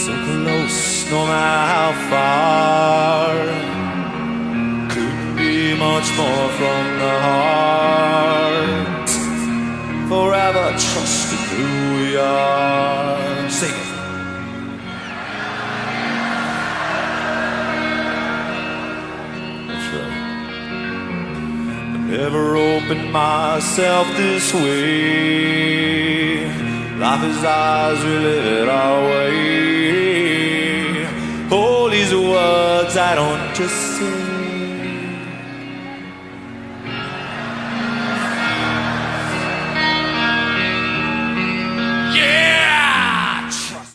so close, no matter how far. Couldn't be much more from the heart. Forever trusting who we are. Sing it. That's right. I never opened myself this way. Life is ours, we live it our way. All these words I don't just say.